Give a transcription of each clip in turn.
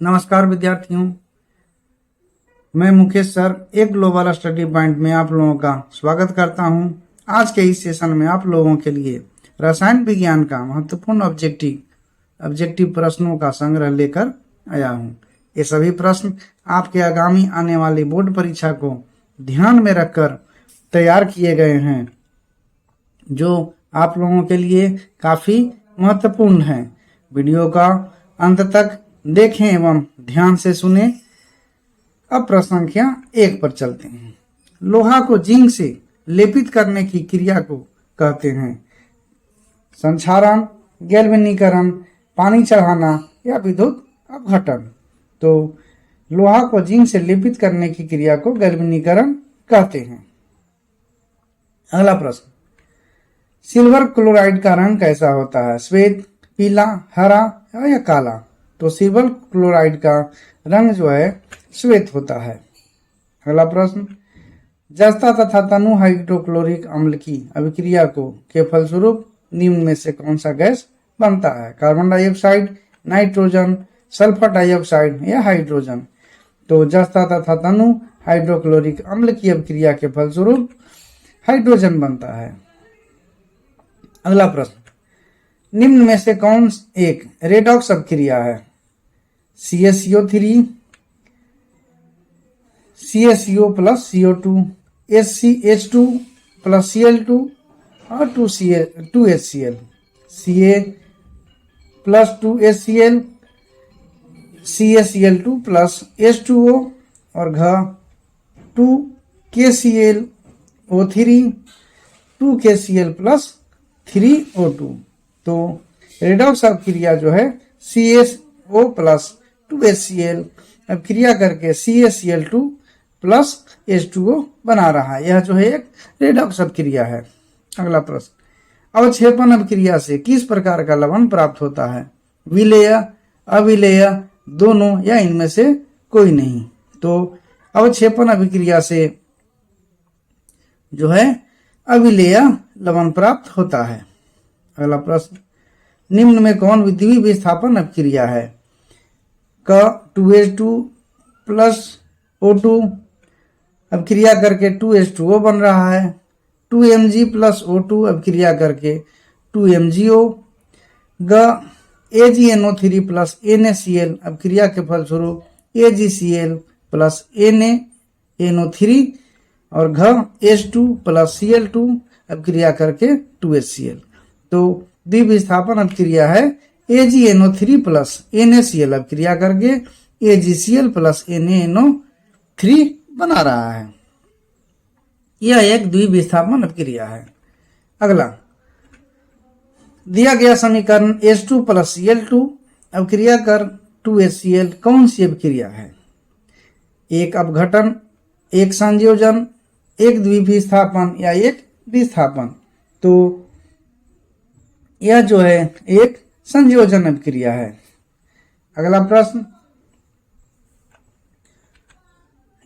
नमस्कार विद्यार्थियों, मैं मुकेश सर एक ग्लोबल स्टडी पॉइंट में आप लोगों का स्वागत करता हूं। आज के इस सेशन में आप लोगों के लिए रसायन विज्ञान का महत्वपूर्ण ऑब्जेक्टिव प्रश्नों का संग्रह लेकर आया हूं। ये सभी प्रश्न आपके आगामी आने वाली बोर्ड परीक्षा को ध्यान में रखकर तैयार किए गए हैं, जो आप लोगों के लिए काफी महत्वपूर्ण है। वीडियो का अंत तक देखें एवं ध्यान से सुने। अब प्रश्न संख्या 1 पर चलते हैं। लोहा को जिंक से लेपित करने की क्रिया को कहते हैं संक्षारण, गैल्वेनीकरण, पानी चढ़ाना या विद्युत अपघटन। तो लोहा को जिंक से लेपित करने की क्रिया को गैल्वेनीकरण कहते हैं। अगला प्रश्न, सिल्वर क्लोराइड का रंग कैसा होता है? श्वेत, पीला, हरा या काला? तो सिल्वर क्लोराइड का रंग जो है श्वेत होता है। अगला प्रश्न, जस्ता तथा तनु हाइड्रोक्लोरिक अम्ल की अभिक्रिया के फलस्वरूप निम्न में से कौन सा गैस बनता है? Carbon dioxide, nitrogen, sulphur dioxide या हाइड्रोजन? तो जस्ता तथा तनु हाइड्रोक्लोरिक अम्ल की अभिक्रिया के फलस्वरूप हाइड्रोजन बनता है। अगला प्रश्न, निम्न में से कौन एक रेडॉक्स अभिक्रिया है? CaCO3, CaCO plus CO2, H2 plus Cl2 और 2HCl, Ca plus 2HCl, CaCl2 plus H2O और घ 2KClO3, 2KCl प्लस 3O2। तो रेडॉक्स अभिक्रिया जो है CaO प्लस 2HCl अभिक्रिया करके CaCl2 प्लस H2O बना रहा है। यह जो है एक रेडॉक्स अभिक्रिया है। अगला प्रश्न, अवक्षेपण अभिक्रिया से किस प्रकार का लवण प्राप्त होता है? विलेय, अविलेय, दोनों या इनमें से कोई नहीं? तो अवक्षेपण अभिक्रिया से जो है अविलेय लवण प्राप्त होता है। अगला प्रश्न, निम्न में कौन द्विविस्थापन अभिक्रिया है? क 2H2 प्लस O2 अभिक्रिया करके 2H2O बन रहा है। 2Mg प्लस O2 अभिक्रिया करके 2MgO। ग AgNO3 प्लस NaCl अभिक्रिया के फलस्वरूप AgCl प्लस NaNO3 और घ H2 प्लस Cl2 अभिक्रिया करके 2HCl। तो द्विविस्थापन अभिक्रिया है AgNO3 प्लस NaCl अभिक्रिया करके AgCl प्लस NaNO3 बना रहा है। यह एक द्विविस्थापन अभिक्रिया है। अगला, दिया गया समीकरण H2 प्लस Cl2 अभिक्रिया कर 2HCl कौन सी अभिक्रिया है? एक अपघटन, एक संयोजन, एक द्विविस्थापन या एक विस्थापन? तो यह जो है एक संयोजन अभिक्रिया है। अगला प्रश्न,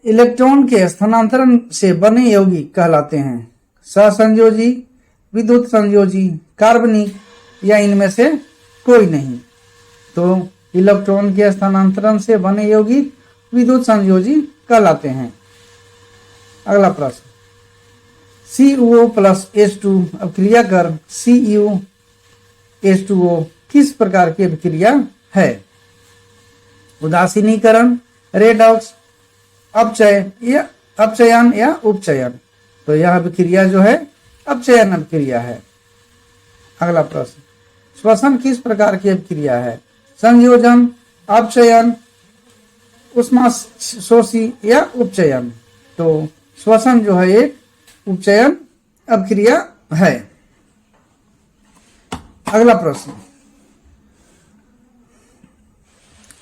इलेक्ट्रॉन के स्थानांतरण से बने यौगिक कहलाते हैं सहसंयोजी, विद्युत संयोजी, कार्बनिक या इनमें से कोई नहीं? तो इलेक्ट्रॉन के स्थानांतरण से बने यौगिक विद्युत संयोजी कहलाते हैं। अगला प्रश्न, CuO प्लस H2 अभिक्रिया कर CuH2O किस प्रकार की अभिक्रिया है? उदासीनीकरण, रेडॉक्स, अपचयन या उपचयन? तो यह अभिक्रिया जो है अपचयन अभिक्रिया है। अगला प्रश्न, श्वसन किस प्रकार की अभिक्रिया है? संयोजन, अपचयन, ऊष्माशोषी या उपचयन? तो श्वसन जो है एक उपचयन अभिक्रिया है। अगला प्रश्न,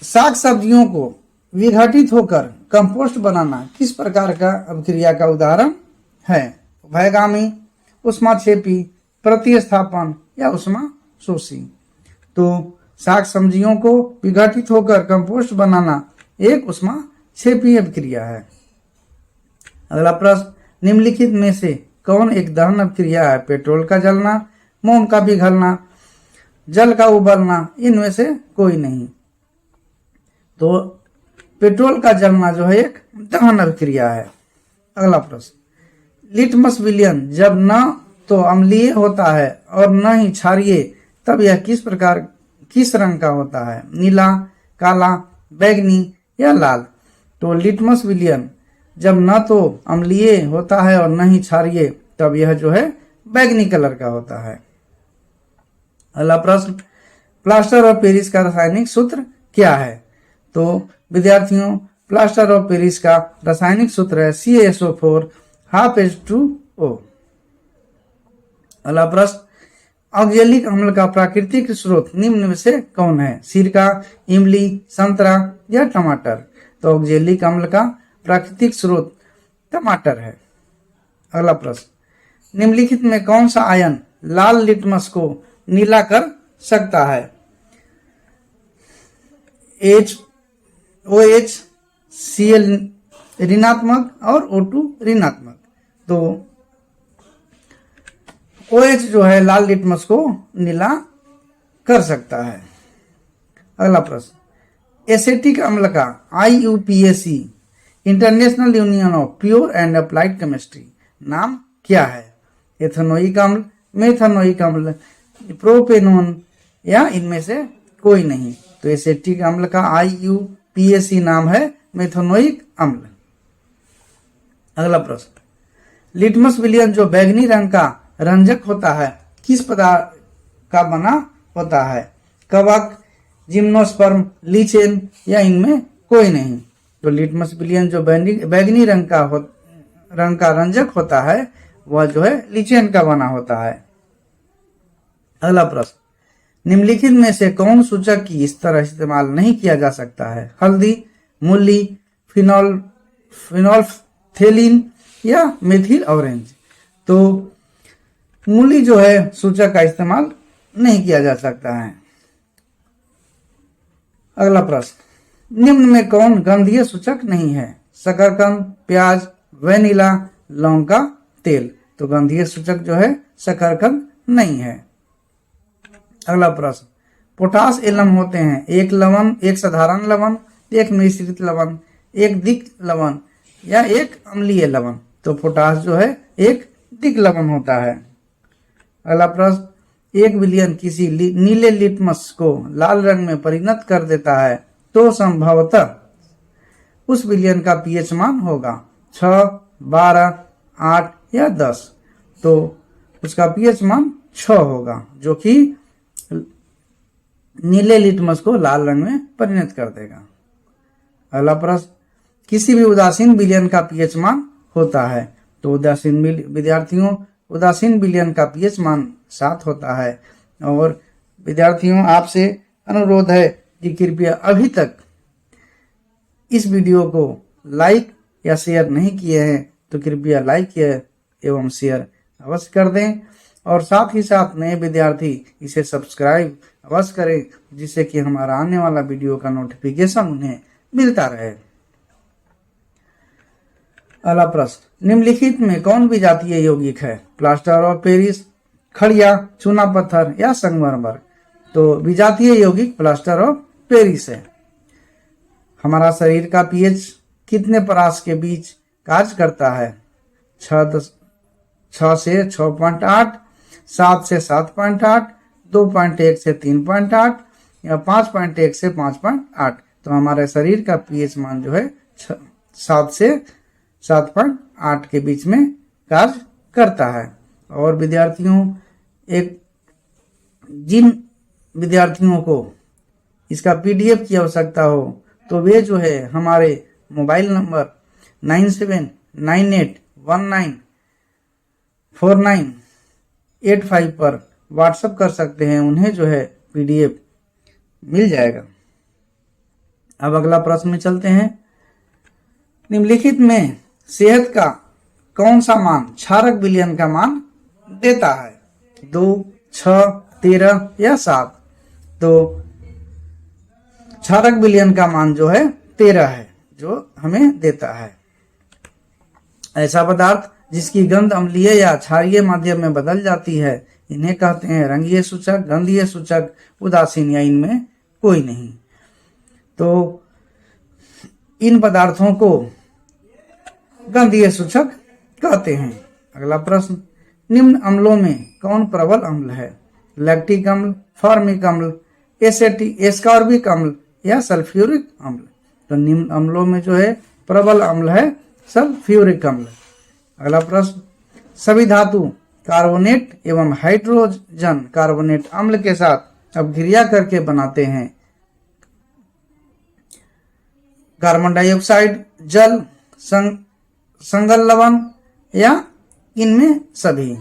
साग सब्जियों को विघटित होकर कंपोस्ट बनाना किस प्रकार का अभिक्रिया का उदाहरण है? उभयगामी, ऊष्माक्षेपी, प्रतिस्थापन या ऊष्माशोषी? तो साग सब्जियों को विघटित होकर कंपोस्ट बनाना एक ऊष्माक्षेपी अभिक्रिया है। अगला प्रश्न, निम्नलिखित में से कौन एक दहन अभिक्रिया है? पेट्रोल का जलना, मोम का पिघलना, जल का उबलना, इनमें से कोई नहीं? तो पेट्रोल का जलना जो है एक दहन अभिक्रिया है। अगला प्रश्न, लिटमस विलयन जब न तो अम्लीय होता है और न ही क्षारीय, तब यह किस रंग का होता है? नीला, काला, बैगनी या लाल? तो लिटमस विलयन जब न तो अम्लीय होता है और न ही क्षारीय, तब यह जो है बैगनी कलर का होता है। अगला प्रश्न, प्लास्टर ऑफ पेरिस का रासायनिक सूत्र क्या है? तो विद्यार्थियों, प्लास्टर ऑफ पेरिस का रासायनिक सूत्र है CaSO4 H2O। अगला प्रश्न, ऑक्जेलिक अम्ल का प्राकृतिक स्रोत निम्न में से कौन है? सिरका, इमली, संतरा या टमाटर? तो ऑक्जेलिक अम्ल का प्राकृतिक स्रोत टमाटर है। अगला प्रश्न, निम्नलिखित में कौन सा आयन लाल लिटमस को नीला कर सकता है? OH, Cl ऋणात्मक और O2 ऋणात्मक। तो OH जो है लाल लिटमस को नीला कर सकता है। अगला प्रश्न, एसेटिक अम्ल का IUPAC international union of pure and applied chemistry नाम क्या है? एथेनोइक अम्ल, मेथेनोइक अम्ल, प्रोपेनोन या इनमें से कोई नहीं? तो एसेटिक अम्ल का IUPAC नाम है मेथेनोइक अम्ल। अगला प्रश्न, लिटमस विलयन जो बैगनी रंग का रंजक होता है किस पदार्थ का बना होता है? कवक, जिम्नोस्पर्म, लीचेन या इनमें कोई नहीं? तो लिटमस विलयन जो बैगनी रंग का रंजक होता है वह जो है लीचेन का बना होता है। अगला प्रश्न, निम्नलिखित में से कौन सूचक की इस तरह इस्तेमाल नहीं किया जा सकता है? हल्दी, मूली, फिनोल्फथेलिन या मेथिल ऑरेंज? तो मूली जो है सूचक का इस्तेमाल नहीं किया जा सकता है। अगला प्रश्न, निम्न में कौन गंधीय सूचक नहीं है? शकरकंद, प्याज, वेनिला, लौंग का तेल? तो गंधीय सूचक जो है शकरकंद नहीं है। अगला प्रश्न, पोटास एलम होते हैं एक लवण, एक साधारण लवण, एक मिश्रित लवण, एक दिक् लवण या एक अम्लीय लवण? तो पोटास जो है एक दिक् लवण होता है। अगला प्रश्न, एक विलयन किसी नीले लिटमस को लाल रंग में परिणत कर देता है तो संभवतः उस विलयन का पीएच मान होगा 6, 12, 8 या 10? तो उसका पीएच मान 6 होगा जो कि नीले लिटमस को लाल रंग में परिणत कर देगा। अगला प्रश्न, किसी भी उदासीन विलयन का पीएच मान होता है? तो उदासीन विलयन का पीएच मान 7 होता है। और विद्यार्थियों, आपसे अनुरोध है कि कृपया अभी तक इस वीडियो को लाइक या शेयर नहीं किए हैं तो कृपया लाइक एवं शेयर अवश्य कर दें और साथ ही साथ नए विद्यार्थी इसे सब्सक्राइब अवश्य करें जिससे कि हमारा आने वाला वीडियो का नोटिफिकेशन उन्हें मिलता रहे। अगला प्रश्न, निम्नलिखित में कौन विजातीय यौगिक है? प्लास्टर ऑफ पेरिस, खड़िया, चूना पत्थर या संगमरमर? तो विजातीय यौगिक प्लास्टर ऑफ पेरिस है। हमारा शरीर का पीएच कितने परास के बीच कार्य करता है? 6 से 6.8, 7 से 7.8, 2.1 से 3.8 या 5.1 से 5.8? तो हमारे शरीर का पीएच मान जो है 7 से 7.8 के बीच में कार्य करता है। और विद्यार्थियों, जिन विद्यार्थियों को इसका PDF की आवश्यकता हो तो वे जो है हमारे मोबाइल नंबर 9798194985 पर व्हाट्सएप कर सकते हैं, उन्हें जो है PDF मिल जाएगा। अब अगला प्रश्न में चलते हैं। निम्नलिखित में सेहत का कौन सा मान क्षारक विलयन का मान देता है? 2, 6, 13 या 7? तो क्षारक विलयन का मान जो है 13 है जो हमें देता है। ऐसा पदार्थ जिसकी गंध अम्लीय या क्षारीय माध्यम में बदल जाती है इन्हें कहते हैं रंगीय सूचक, गंधीय सूचक, उदासीन या इनमें कोई नहीं? तो इन पदार्थों को गंधीय सूचक कहते हैं। अगला प्रश्न, निम्न अम्लों में कौन प्रबल अम्ल है? लैक्टिक अम्ल, फॉर्मिक अम्ल, एस्कॉर्बिक अम्ल या सल्फ्यूरिक अम्ल? तो निम्न अम्लों में जो है प्रबल अम्ल है सल्फ्यूरिक अम्ल। अगला प्रश्न, सभी धातु कार्बोनेट एवं हाइड्रोजन कार्बोनेट अम्ल के साथ अपक्रिया करके बनाते हैं कार्बन डाइऑक्साइड, जल, संगल लवण या इनमें सभी?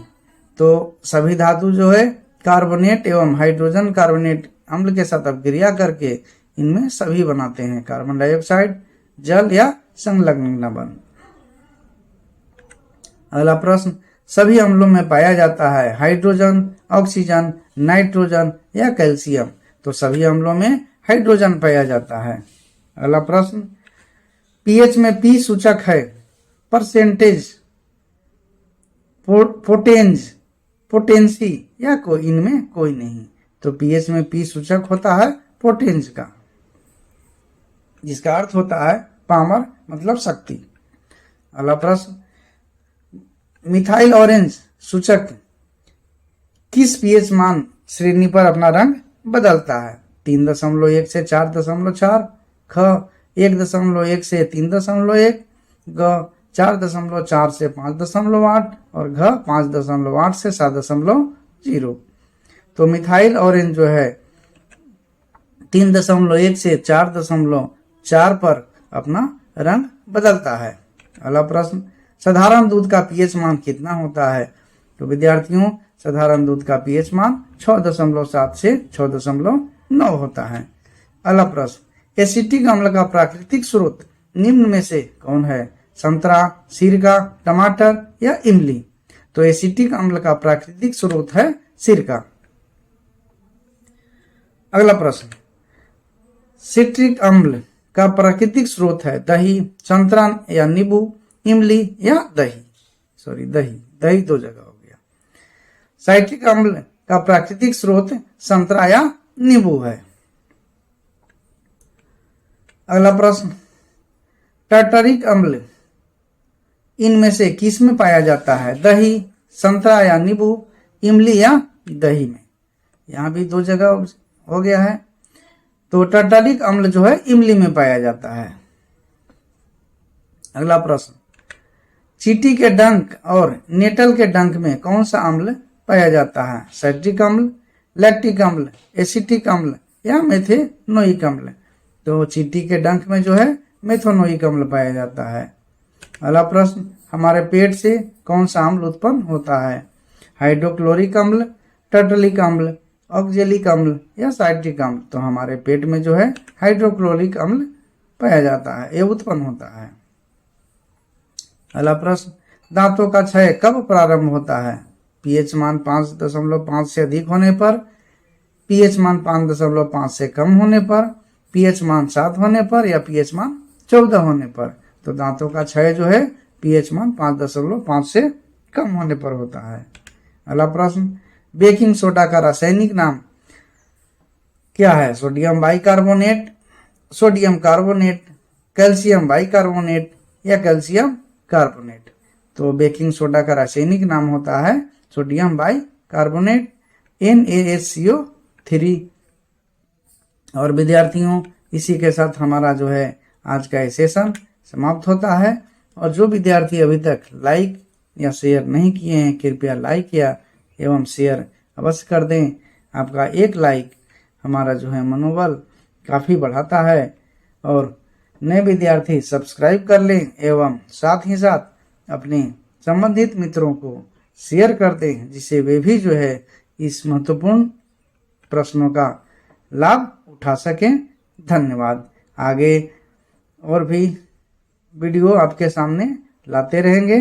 तो सभी धातु जो है कार्बोनेट एवं हाइड्रोजन कार्बोनेट अम्ल के साथ अपक्रिया करके इनमें सभी बनाते हैं कार्बन डाइऑक्साइड, जल या संलग्न लवण। अगला प्रश्न, सभी अम्लों में पाया जाता है हाइड्रोजन, ऑक्सीजन, नाइट्रोजन या कैल्शियम? तो सभी अम्लों में हाइड्रोजन पाया जाता है। अगला प्रश्न, पीएच में पी सूचक है परसेंटेज, पोटेंसी या इनमें कोई नहीं? तो पीएच में पी सूचक होता है पोटेंस का, जिसका अर्थ होता है पावर मतलब शक्ति। अगला प्रश्न, मिथाइल ऑरेंज सूचक किस पीएच मान श्रेणी पर अपना रंग बदलता है? 3.1 से 4.4, ख 1.1 से 3.1, ग 4.4 से 5.8 और घ 5.8 से 7.0। तो मिथाइल ऑरेंज जो है 3.1 से 4.4 पर अपना रंग बदलता है। अगला प्रश्न, साधारण दूध का पीएच मान कितना होता है? तो विद्यार्थियों, साधारण दूध का पीएच मान 6.7 से 6.9 होता है। अगला प्रश्न, एसिटिक अम्ल का प्राकृतिक स्रोत निम्न में से कौन है? संतरा, सिरका, टमाटर या इमली? तो एसिटिक अम्ल का प्राकृतिक स्रोत है सिरका। अगला प्रश्न, सिट्रिक अम्ल का प्राकृतिक स्रोत है दही, संतरा या नींबू, इमली या दही? दही 2 जगह हो गया। साइट्रिक अम्ल का प्राकृतिक स्रोत संतरा या नींबू है। अगला प्रश्न, टार्टरिक अम्ल इनमें से किस में पाया जाता है? दही, संतरा या नींबू, इमली या दही में? यहाँ भी 2 जगह हो गया है। तो टार्टरिक अम्ल जो है इमली में पाया जाता है। अगला प्रश्न, चींटी के डंक और नेटल के डंक में कौन सा अम्ल पाया जाता है? साइट्रिक अम्ल, लैक्टिक अम्ल, एसिटिक अम्ल या मेथेनोइक अम्ल? तो चींटी के डंक में जो है मेथेनोइक अम्ल पाया जाता है। अगला प्रश्न, हमारे पेट से कौन सा अम्ल उत्पन्न होता है? हाइड्रोक्लोरिक अम्ल, टर्टलिक अम्ल, ऑक्जेलिक अम्ल या साइट्रिक अम्ल? तो हमारे पेट में जो है हाइड्रोक्लोरिक अम्ल पाया जाता है, ये उत्पन्न होता है। अगला प्रश्न, दांतों का क्षय कब प्रारंभ होता है? पीएच मान 5.5 से अधिक होने पर, पीएच मान 5.5 से कम होने पर, पीएच मान 7 होने पर या पीएच मान 14 होने पर? तो दांतों का क्षय जो है पीएच मान 5.5 से कम होने पर होता है। अगला प्रश्न, बेकिंग सोडा का रासायनिक नाम क्या है? Sodium bicarbonate, sodium carbonate, calcium bicarbonate या कैल्शियम कार्बोनेट? तो बेकिंग सोडा का रासायनिक नाम होता है सोडियम बाइकार्बोनेट, NaHCO3। और विद्यार्थियों, इसी के साथ हमारा जो है आज का सेशन समाप्त होता है। और जो विद्यार्थी अभी तक लाइक या शेयर नहीं किए हैं, कृपया लाइक या एवं शेयर अवश्य कर दें। आपका एक लाइक हमारा जो है मनोबल काफ़ी बढ़ाता है। और नए विद्यार्थी सब्सक्राइब कर लें एवं साथ ही साथ अपने संबंधित मित्रों को शेयर कर दें, जिससे वे भी जो है इस महत्वपूर्ण प्रश्नों का लाभ उठा सकें। धन्यवाद। आगे और भी वीडियो आपके सामने लाते रहेंगे।